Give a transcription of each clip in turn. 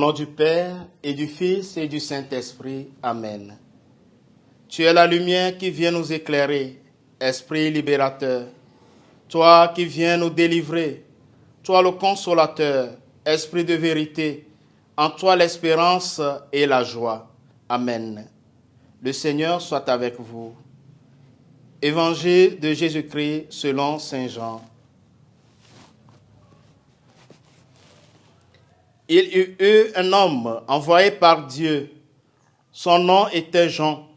nom du Père et du Fils et du Saint-Esprit. Amen. Tu es la lumière qui vient nous éclairer, Esprit libérateur. Toi qui viens nous délivrer, toi le consolateur, Esprit de vérité, en toi l'espérance et la joie. Amen. Le Seigneur soit avec vous. Évangile de Jésus-Christ selon saint Jean. Il y eut un homme envoyé par Dieu. Son nom était Jean.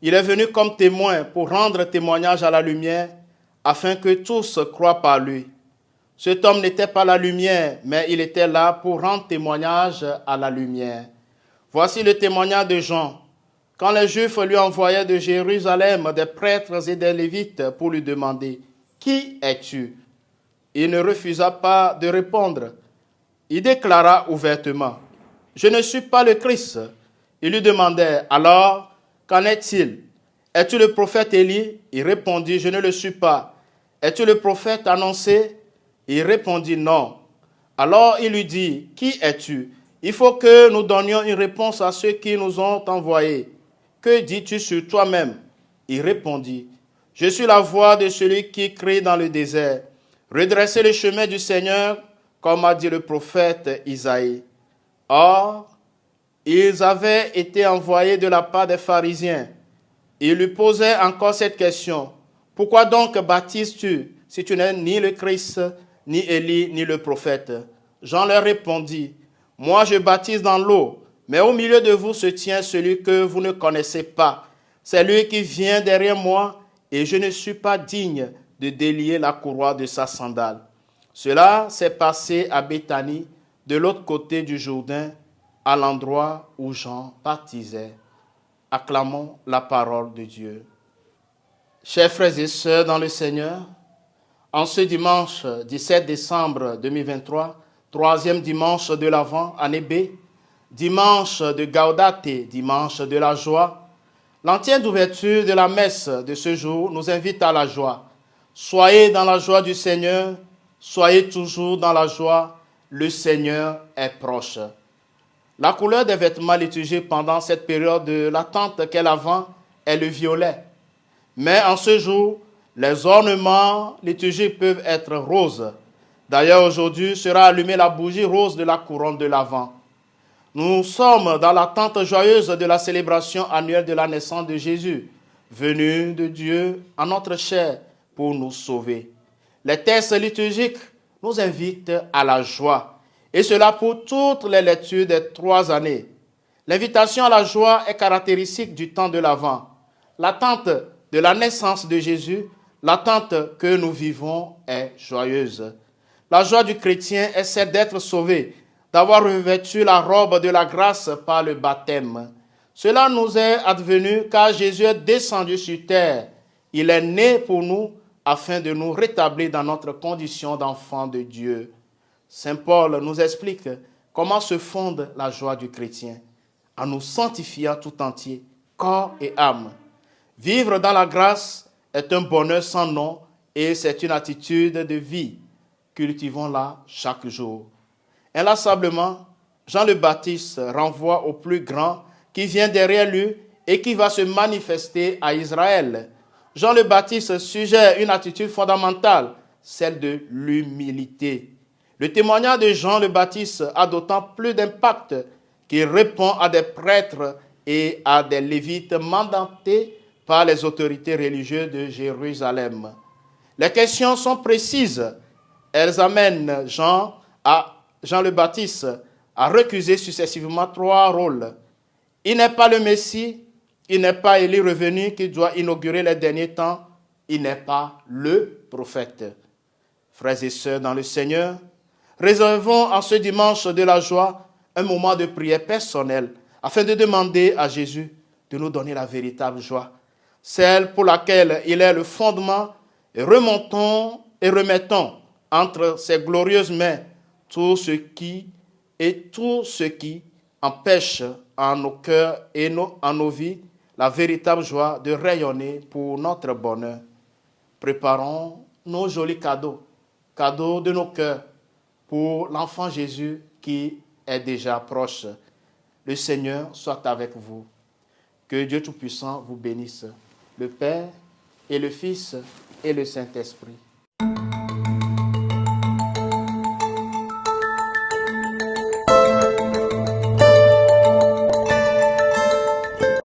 Il est venu comme témoin pour rendre témoignage à la lumière, afin que tous croient par lui. Cet homme n'était pas la lumière, mais il était là pour rendre témoignage à la lumière. Voici le témoignage de Jean. Quand les Juifs lui envoyaient de Jérusalem des prêtres et des Lévites pour lui demander « Qui es-tu » il ne refusa pas de répondre. Il déclara ouvertement « Je ne suis pas le Christ ». Ils lui demandaient « Alors, qu'en est-il? Es-tu le prophète Élie » Il répondit « Je ne le suis pas ». « Es-tu le prophète annoncé » Il répondit « Non ». Alors il lui dit « Qui es-tu » Il faut que nous donnions une réponse à ceux qui nous ont envoyés. « Que dis-tu sur toi-même » Il répondit « Je suis la voix de celui qui crie dans le désert. Redressez le chemin du Seigneur, comme a dit le prophète Isaïe. » Or, ils avaient été envoyés de la part des pharisiens. Ils lui posaient encore cette question. « Pourquoi donc baptises-tu si tu n'es ni le Christ, ni Élie, ni le prophète ?» Jean leur répondit. « Moi je baptise dans l'eau, mais au milieu de vous se tient celui que vous ne connaissez pas. C'est lui qui vient derrière moi, et je ne suis pas digne de délier la courroie de sa sandale. » Cela s'est passé à Béthanie, de l'autre côté du Jourdain, à l'endroit où Jean baptisait. Acclamons la parole de Dieu. Chers frères et sœurs dans le Seigneur, en ce dimanche 17 décembre 2023, troisième dimanche de l'Avent, année B, dimanche de Gaudate, dimanche de la joie, l'entière d'ouverture de la messe de ce jour nous invite à la joie. Soyez dans la joie du Seigneur, soyez toujours dans la joie, le Seigneur est proche. La couleur des vêtements liturgiques pendant cette période de l'attente qu'est l'Avent est le violet. Mais en ce jour, les ornements liturgiques peuvent être roses. D'ailleurs, aujourd'hui sera allumée la bougie rose de la couronne de l'Avent. Nous sommes dans l'attente joyeuse de la célébration annuelle de la naissance de Jésus, venu de Dieu en notre chair pour nous sauver. Les textes liturgiques nous invitent à la joie, et cela pour toutes les lectures des 3 années. L'invitation à la joie est caractéristique du temps de l'Avent. L'attente de la naissance de Jésus, l'attente que nous vivons est joyeuse. La joie du chrétien est celle d'être sauvé, d'avoir revêtu la robe de la grâce par le baptême. Cela nous est advenu car Jésus est descendu sur terre. Il est né pour nous afin de nous rétablir dans notre condition d'enfant de Dieu. Saint Paul nous explique comment se fonde la joie du chrétien, en nous sanctifiant tout entier, corps et âme. Vivre dans la grâce est un bonheur sans nom et c'est une attitude de vie. Cultivons-la chaque jour. Inlassablement, Jean le Baptiste renvoie au plus grand qui vient derrière lui et qui va se manifester à Israël. Jean le Baptiste suggère une attitude fondamentale, celle de l'humilité. Le témoignage de Jean le Baptiste a d'autant plus d'impact qu'il répond à des prêtres et à des lévites mandatés par les autorités religieuses de Jérusalem. Les questions sont précises. Elles amènent Jean le Baptiste à recuser successivement 3 rôles. Il n'est pas le Messie, il n'est pas Élie revenu qui doit inaugurer les derniers temps, il n'est pas le prophète. Frères et sœurs dans le Seigneur, réservons en ce dimanche de la joie un moment de prière personnelle afin de demander à Jésus de nous donner la véritable joie, celle pour laquelle il est le fondement, et remettons entre ses glorieuses mains tout ce qui empêche en nos cœurs et en nos vies la véritable joie de rayonner pour notre bonheur. Préparons nos jolis cadeaux de nos cœurs pour l'enfant Jésus qui est déjà proche. Le Seigneur soit avec vous. Que Dieu Tout-Puissant vous bénisse, le Père et le Fils et le Saint-Esprit.